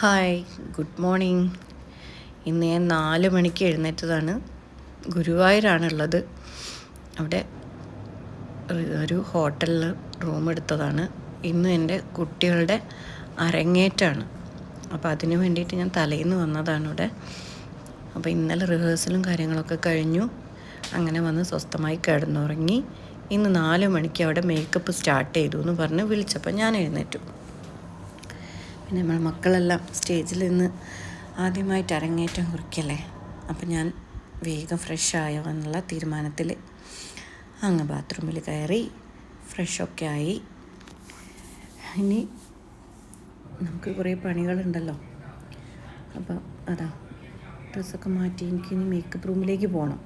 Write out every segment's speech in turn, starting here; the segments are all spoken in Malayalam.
Hi, good morning. ഇന്ന് ഞാൻ 4 മണിക്ക് എഴുന്നേറ്റതാണ്. ഗുരുവായൂരാണുള്ളത്. അവിടെ ഒരു ഹോട്ടലിൽ റൂം എടുത്തതാണ്. ഇന്ന് എൻ്റെ കുട്ടികളുടെ അരങ്ങേറ്റമാണ്. അപ്പോൾ അതിന് വേണ്ടിയിട്ട് ഞാൻ തലേന്ന് വന്നതാണ് ഇവിടെ. അപ്പോൾ ഇന്നലെ റിഹേഴ്സലും കാര്യങ്ങളൊക്കെ കഴിഞ്ഞു. അങ്ങനെ വന്ന് സ്വസ്ഥമായി കിടന്നുറങ്ങി. ഇന്ന് 4 മണിക്ക് അവിടെ മേക്കപ്പ് സ്റ്റാർട്ട് ചെയ്തു എന്ന് പറഞ്ഞ് വിളിച്ചപ്പോൾ ഞാൻ എഴുന്നേറ്റു. പിന്നെ നമ്മുടെ മക്കളെല്ലാം സ്റ്റേജിൽ നിന്ന് ആദ്യമായിട്ട് അരങ്ങേറ്റം കുറിക്കല്ലേ. അപ്പം ഞാൻ വേഗം ഫ്രഷായോ എന്നുള്ള തീരുമാനത്തിൽ അങ്ങ് ബാത്റൂമിൽ കയറി ഫ്രഷൊക്കെ ആയി. ഇനി നമുക്ക് കുറേ പണികളുണ്ടല്ലോ. അപ്പം അതാ ഡ്രസ്സൊക്കെ മാറ്റി എനിക്കിനി മേക്കപ്പ് റൂമിലേക്ക് പോകണം.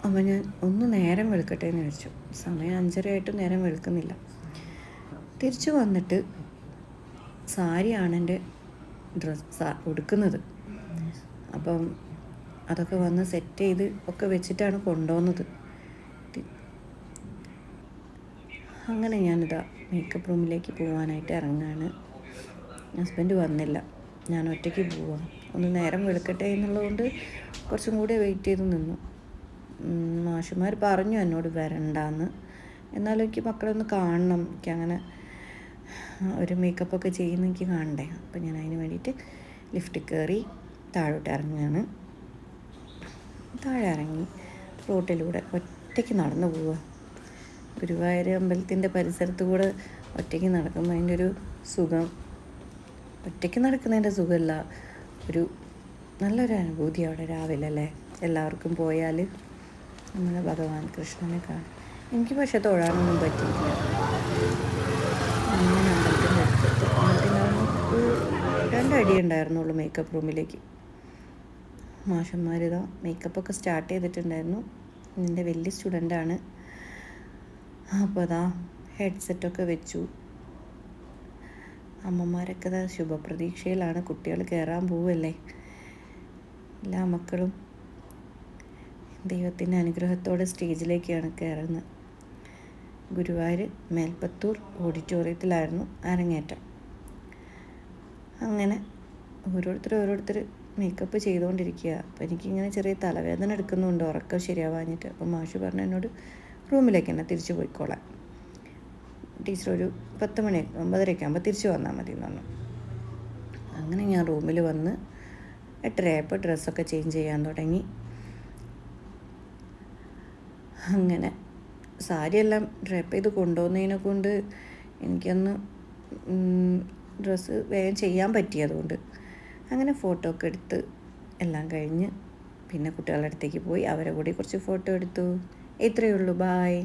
അപ്പം ഞാൻ ഒന്ന് നേരം വെളുക്കട്ടെ എന്ന് വിചാരിച്ചു. സമയം 5:30 ആയിട്ടും നേരം വെളുക്കുന്നില്ല. തിരിച്ചു വന്നിട്ട് സാരിയാണ് എൻ്റെ ഉടുക്കുന്നത്. അപ്പം അതൊക്കെ വന്ന് സെറ്റ് ചെയ്ത് ഒക്കെ വെച്ചിട്ടാണ് കൊണ്ടുപോകുന്നത്. അങ്ങനെ ഞാനിതാ മേക്കപ്പ് റൂമിലേക്ക് പോകാനായിട്ട് ഇറങ്ങുകയാണ്. ഹസ്ബൻഡ് വന്നില്ല, ഞാൻ ഒറ്റയ്ക്ക് പോവാം. ഒന്ന് നേരം വെളുക്കട്ടെ എന്നുള്ളതുകൊണ്ട് കുറച്ചും കൂടി വെയിറ്റ് ചെയ്ത് നിന്നു. മാഷുമാർ പറഞ്ഞു എന്നോട് വരണ്ടാന്ന്. എന്നാലും എനിക്ക് മക്കളൊന്ന് കാണണം. എനിക്കങ്ങനെ ഒരു മേക്കപ്പൊക്കെ ചെയ്യുന്ന എനിക്ക് കാണണ്ടേ. അപ്പം ഞാൻ അതിന് വേണ്ടിയിട്ട് ലിഫ്റ്റിൽ കയറി താഴോട്ട് ഇറങ്ങുകയാണ്. താഴെ ഇറങ്ങി റോട്ടിലൂടെ ഒറ്റയ്ക്ക് നടന്നു പോവുക. ഗുരുവായൂർ അമ്പലത്തിൻ്റെ പരിസരത്ത് കൂടെ ഒറ്റയ്ക്ക് നടക്കുമ്പോൾ അതിൻ്റെ ഒരു സുഖം, ഒറ്റയ്ക്ക് നടക്കുന്നതിൻ്റെ സുഖമല്ല, ഒരു നല്ലൊരു അനുഭൂതി അവിടെ രാവിലെ അല്ലേ. എല്ലാവർക്കും പോയാൽ നമ്മുടെ ഭഗവാൻ കൃഷ്ണനെ കാണും. എനിക്ക് പക്ഷെ തൊഴാനൊന്നും പറ്റിയില്ല. അങ്ങനെ അമ്പലത്തിൻ്റെ അടുത്തെത്തി. അമ്പലത്തിൻ്റെ 2 അടി ഉണ്ടായിരുന്നുള്ളൂ മേക്കപ്പ് റൂമിലേക്ക്. മാഷന്മാരിതാ മേക്കപ്പൊക്കെ സ്റ്റാർട്ട് ചെയ്തിട്ടുണ്ടായിരുന്നു. എൻ്റെ വലിയ സ്റ്റുഡൻ്റാണ്. അപ്പോൾ അതാ ഹെഡ്സെറ്റൊക്കെ വെച്ചു. അമ്മമാരൊക്കെ ഇതാ ശുഭപ്രതീക്ഷയിലാണ്. കുട്ടികൾ കയറാൻ പോവല്ലേ. എല്ലാ മക്കളും ദൈവത്തിൻ്റെ അനുഗ്രഹത്തോടെ സ്റ്റേജിലേക്കാണ് കയറുന്നത്. ഗുരുവായൂർ മേൽപ്പത്തൂർ ഓഡിറ്റോറിയത്തിലായിരുന്നു അരങ്ങേറ്റം. അങ്ങനെ ഓരോരുത്തർ മേക്കപ്പ് ചെയ്തുകൊണ്ടിരിക്കുക. അപ്പോൾ എനിക്കിങ്ങനെ ചെറിയ തലവേദന എടുക്കുന്നുണ്ട്, ഉറക്കം ശരിയാവാഞ്ഞിട്ട്. അപ്പോൾ മാഷ് പറഞ്ഞു എന്നോട് റൂമിലേക്ക് തന്നെ തിരിച്ചു പോയിക്കോളാം. ടീച്ചർ ഒരു 10 മണി 9:30 ആകുമ്പോൾ തിരിച്ചു വന്നാൽ മതി എന്ന് പറഞ്ഞു. അങ്ങനെ ഞാൻ റൂമിൽ വന്ന് 8:30 ആയപ്പോൾ ഡ്രസ്സൊക്കെ ചേഞ്ച് ചെയ്യാൻ തുടങ്ങി. അങ്ങനെ സാരിയെല്ലാം ഡ്രൈപ്പ് ചെയ്ത് കൊണ്ടുപോകുന്നതിനെ കൊണ്ട് എനിക്കൊന്ന് ഡ്രസ്സ് വേഗം ചെയ്യാൻ പറ്റിയതുകൊണ്ട് അങ്ങനെ ഫോട്ടോ ഒക്കെ എടുത്ത് എല്ലാം കഴിഞ്ഞ് പിന്നെ കുട്ടികളുടെ അടുത്തേക്ക് പോയി അവരെ കൂടി കുറച്ച് ഫോട്ടോ എടുത്തു. ഇത്രയേ ഉള്ളൂ. ബായ്.